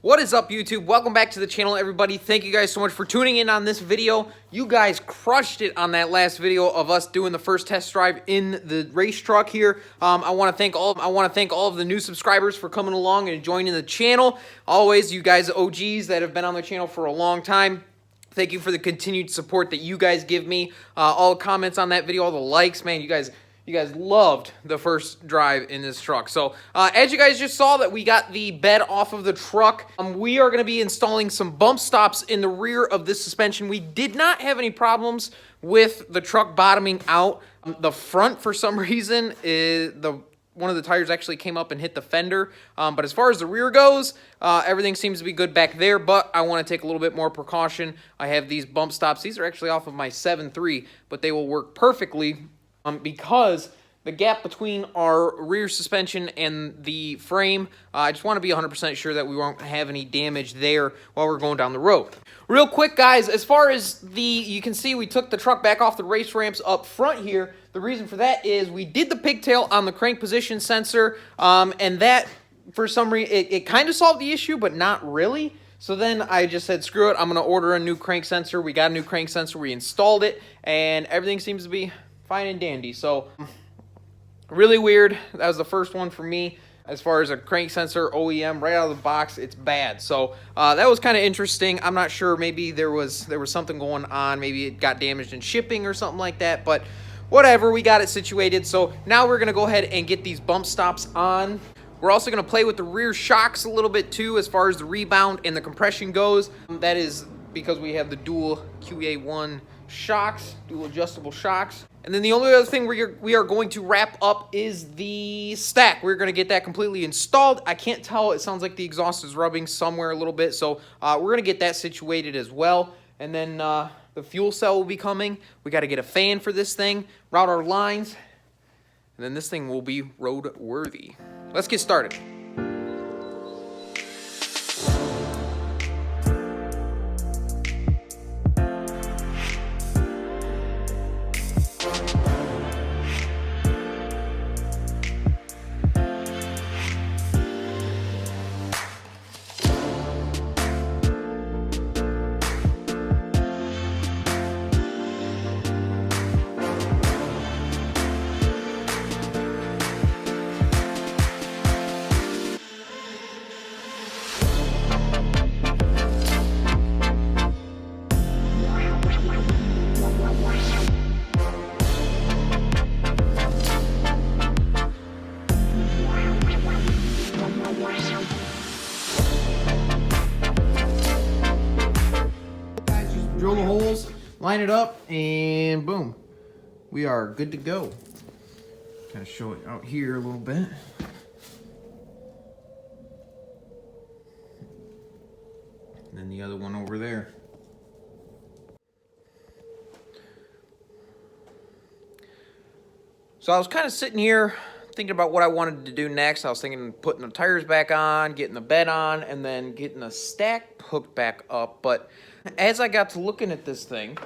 What is up, YouTube? Welcome back to the channel, everybody. Thank you guys so much for tuning in on this video. You guys crushed it on that last video of us doing the first test drive in the race truck here. I want to thank all of the new subscribers for coming along and joining the channel. Always, you guys OGs that have been on the channel for a long time. Thank you for the continued support that you guys give me. All the comments on that video, all the likes, man. You guys loved the first drive in this truck. So as you guys just saw that we got the bed off of the truck, we are going to be installing some bump stops in the rear of this suspension. We did not have any problems with the truck bottoming out. The front, for some reason, one of the tires actually came up and hit the fender. But as far as the rear goes, everything seems to be good back there. But I want to take a little bit more precaution. I have these bump stops. These are actually off of my 7.3, but they will work perfectly because the gap between our rear suspension and the frame, I just want to be 100% sure that we won't have any damage there while we're going down the road. Real quick, guys, as far as you can see, we took the truck back off the race ramps up front here. The reason for that is we did the pigtail on the crank position sensor, and that, for some reason, it kind of solved the issue, but not really. So then I just said, screw it, I'm going to order a new crank sensor. We got a new crank sensor, we installed it, and everything seems to be fine and dandy. So really weird. That was the first one for me as far as a crank sensor OEM right out of the box. It's bad. So that was kind of interesting. I'm not sure, maybe there was something going on, maybe it got damaged in shipping or something like that, but whatever, we got it situated. So now we're gonna go ahead and get these bump stops on. We're also gonna play with the rear shocks a little bit too as far as the rebound and the compression goes. That is because we have the dual QA1 shocks, dual adjustable shocks. And then the only other thing we are going to wrap up is the stack. We're going to get that completely installed. I can't tell. It sounds like the exhaust is rubbing somewhere a little bit. So we're going to get that situated as well. And then the fuel cell will be coming. We got to get a fan for this thing, route our lines, and then this thing will be road worthy. Let's get started. Drill the holes, line it up, and boom, we are good to go. Kind of show it out here a little bit. And then the other one over there. So I was kind of sitting here thinking about what I wanted to do next. I was thinking putting the tires back on, getting the bed on, and then getting the stack hooked back up. But as I got to looking at this thing,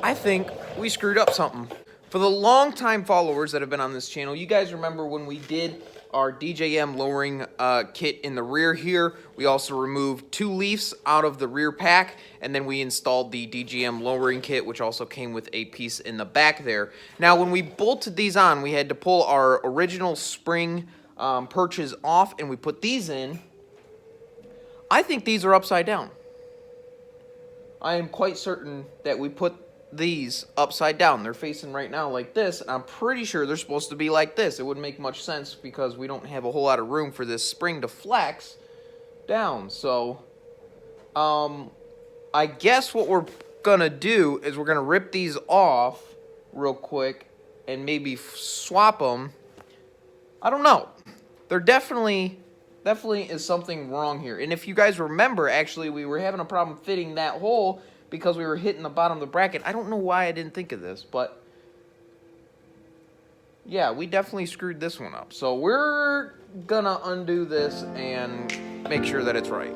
I think we screwed up something. For the long-time followers that have been on this channel, you guys remember when we did our DJM lowering kit in the rear here. We also removed 2 leafs out of the rear pack, and then we installed the DJM lowering kit, which also came with a piece in the back there. Now, when we bolted these on, we had to pull our original spring perches off, and we put these in. I think these are upside down. I am quite certain that we put these upside down. They're facing right now like this, and I'm pretty sure they're supposed to be like this. It wouldn't make much sense because we don't have a whole lot of room for this spring to flex down. So I guess what we're gonna do is we're gonna rip these off real quick and maybe swap them. I don't know. They're definitely is something wrong here. And if you guys remember, actually, we were having a problem fitting that hole because we were hitting the bottom of the bracket. I don't know why I didn't think of this, but yeah, we definitely screwed this one up. So we're gonna undo this and make sure that it's right.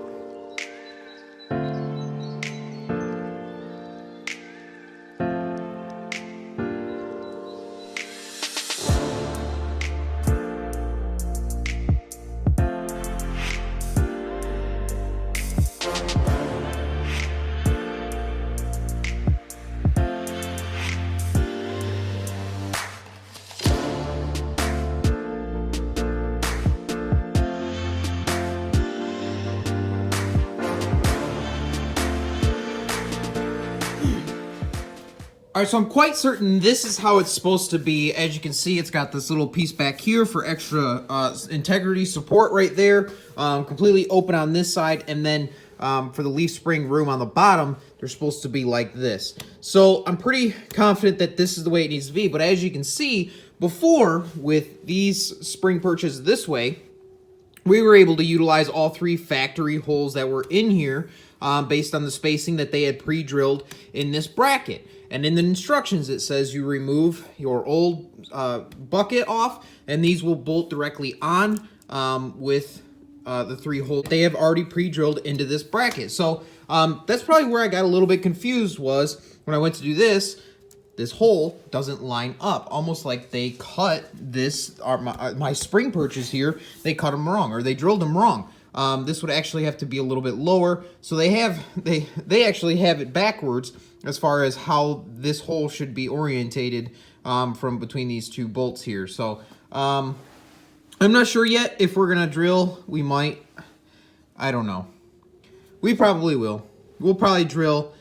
All right, so I'm quite certain this is how it's supposed to be. As you can see, it's got this little piece back here for extra integrity support right there, completely open on this side, and then for the leaf spring room on the bottom, they're supposed to be like this. So I'm pretty confident that this is the way it needs to be, but as you can see, before, with these spring perches this way, we were able to utilize all 3 factory holes that were in here based on the spacing that they had pre-drilled in this bracket. And in the instructions, it says you remove your old bucket off, and these will bolt directly on with the 3 holes they have already pre-drilled into this bracket. So that's probably where I got a little bit confused, was when I went to do this hole doesn't line up, almost like they cut this, my spring perches here, they cut them wrong, or they drilled them wrong. This would actually have to be a little bit lower, so they actually have it backwards as far as how this hole should be orientated from between these 2 bolts here. So I'm not sure yet if we're gonna drill. We might, I don't know. We probably will. We'll probably drill,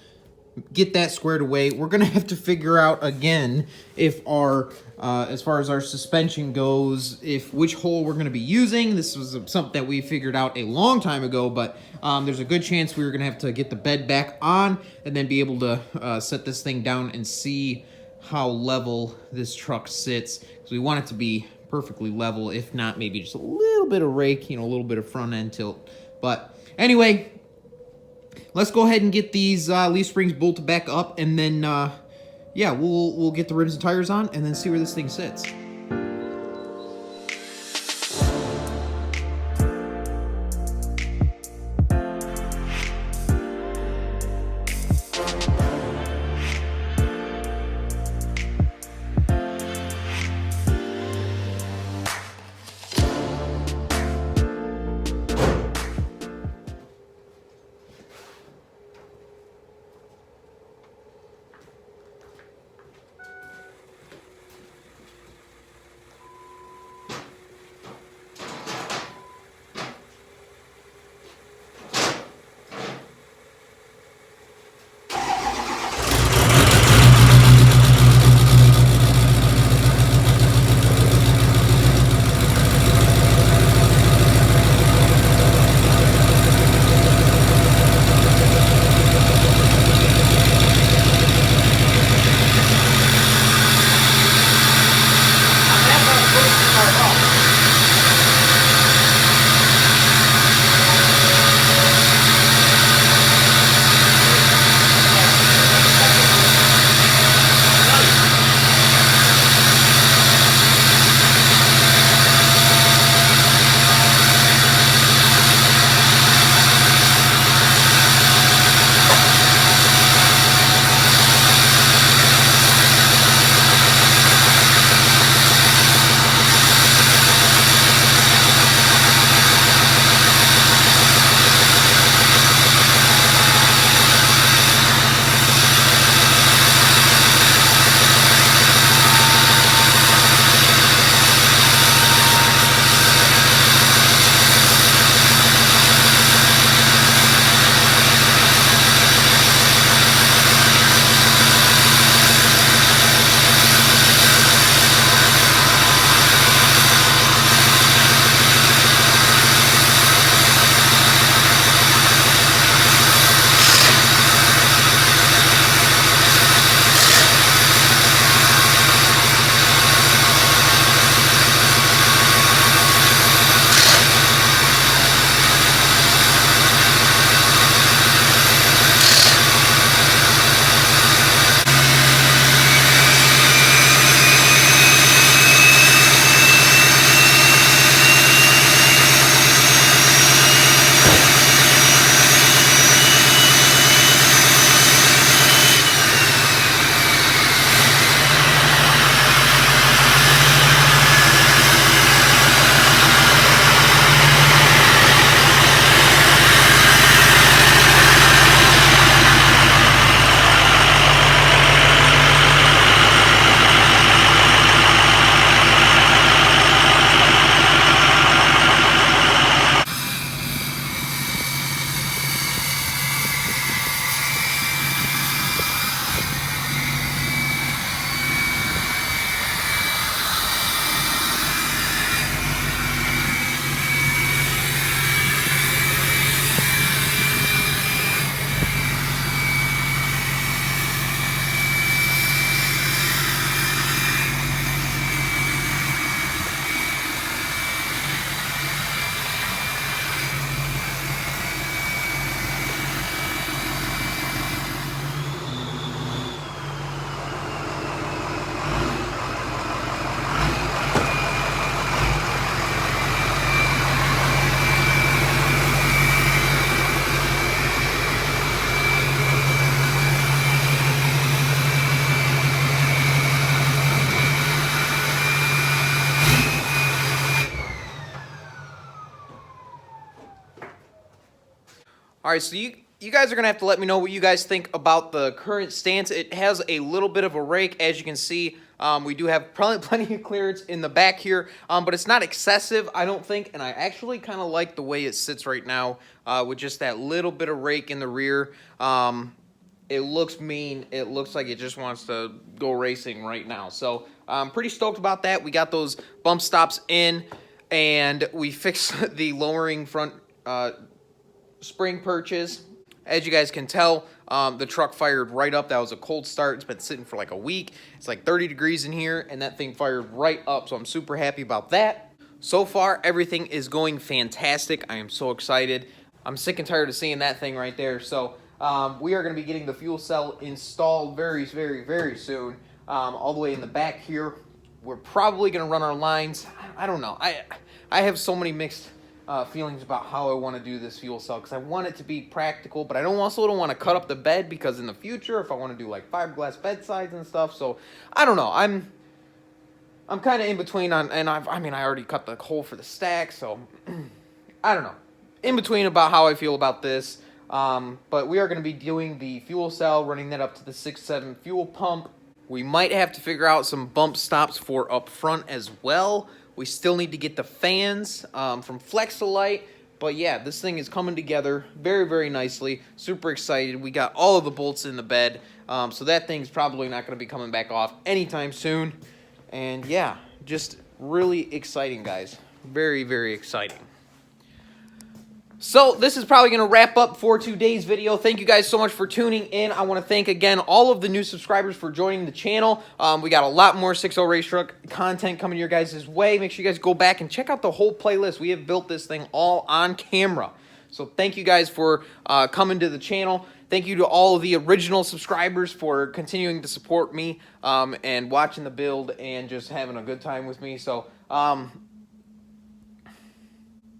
get that squared away. We're gonna have to figure out again if our as far as our suspension goes, which hole we're gonna be using. This was something that we figured out a long time ago, but there's a good chance we were gonna have to get the bed back on and then be able to set this thing down and see how level this truck sits, because we want it to be perfectly level, if not maybe just a little bit of rake, a little bit of front end tilt. But anyway, let's go ahead and get these leaf springs bolted back up, and then, yeah, we'll get the rims and tires on, and then see where this thing sits. All right, so you guys are going to have to let me know what you guys think about the current stance. It has a little bit of a rake, as you can see. We do have plenty of clearance in the back here, but it's not excessive, I don't think, and I actually kind of like the way it sits right now with just that little bit of rake in the rear. It looks mean. It looks like it just wants to go racing right now. So I'm pretty stoked about that. We got those bump stops in, and we fixed the lowering front spring perches. As you guys can tell, the truck fired right up. That was a cold start. It's been sitting for like a week. It's like 30 degrees in here, and that thing fired right up, so I'm super happy about that. So far, everything is going fantastic. I am so excited. I'm sick and tired of seeing that thing right there. So we are going to be getting the fuel cell installed very, very, very soon, all the way in the back here. We're probably going to run our lines. I don't know. I have so many mixed feelings about how I want to do this fuel cell, because I want it to be practical, but I also don't want to cut up the bed, because in the future, if I want to do like fiberglass bedsides and stuff, so I don't know. I'm kind of in between on, and I already cut the hole for the stack, so I don't know. In between about how I feel about this, but we are going to be doing the fuel cell, running that up to the 6.7 fuel pump. We might have to figure out some bump stops for up front as well. We still need to get the fans from Flexolite. But yeah, this thing is coming together very, very nicely. Super excited. We got all of the bolts in the bed. So that thing's probably not going to be coming back off anytime soon. And yeah, just really exciting, guys. Very, very exciting. So this is probably going to wrap up for today's video. Thank you guys so much for tuning in. I want to thank again all of the new subscribers for joining the channel. We got a lot more 6.0 race truck content coming your guys' way. Make sure you guys go back and check out the whole playlist. We have built this thing all on camera. So thank you guys for coming to the channel. Thank you to all of the original subscribers for continuing to support me and watching the build and just having a good time with me. So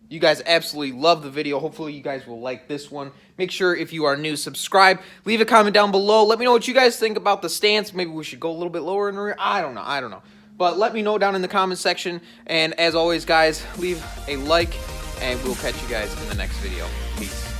you guys absolutely love the video. Hopefully you guys will like this one. Make sure if you are new, subscribe. Leave a comment down below. Let me know what you guys think about the stance. Maybe we should go a little bit lower in the rear. I don't know. But let me know down in the comment section. And as always, guys, leave a like, and we'll catch you guys in the next video. Peace.